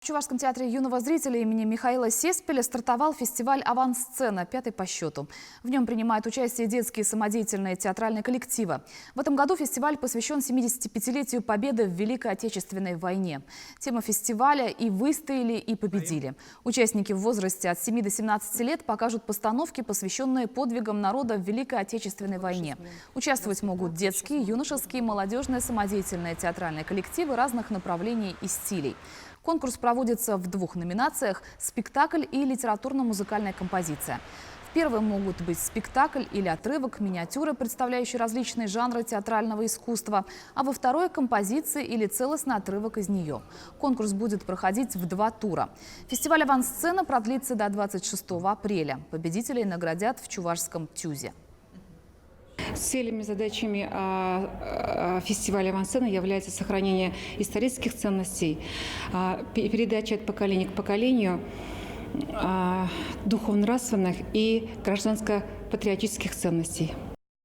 В Чувашском театре юного зрителя имени Михаила Сеспеля стартовал фестиваль «Авансцена», 5-й по счету. В нем принимают участие детские самодеятельные театральные коллективы. В этом году фестиваль посвящен 75-летию победы в Великой Отечественной войне. Тема фестиваля «И выстояли, и победили». Участники в возрасте от 7 до 17 лет покажут постановки, посвященные подвигам народа в Великой Отечественной войне. Участвовать могут детские, юношеские, молодежные самодеятельные театральные коллективы разных направлений и стилей. Конкурс проводится в 2 номинациях – спектакль и литературно-музыкальная композиция. В первой могут быть спектакль или отрывок, миниатюры, представляющие различные жанры театрального искусства, а во второй – композиции или целостный отрывок из нее. Конкурс будет проходить в 2 тура. Фестиваль «Авансцена» продлится до 26 апреля. Победителей наградят в чувашском ТЮЗе. Целями и задачами фестиваля «Авансцена» является сохранение исторических ценностей, передача от поколения к поколению духовно-нравственных и гражданско-патриотических ценностей.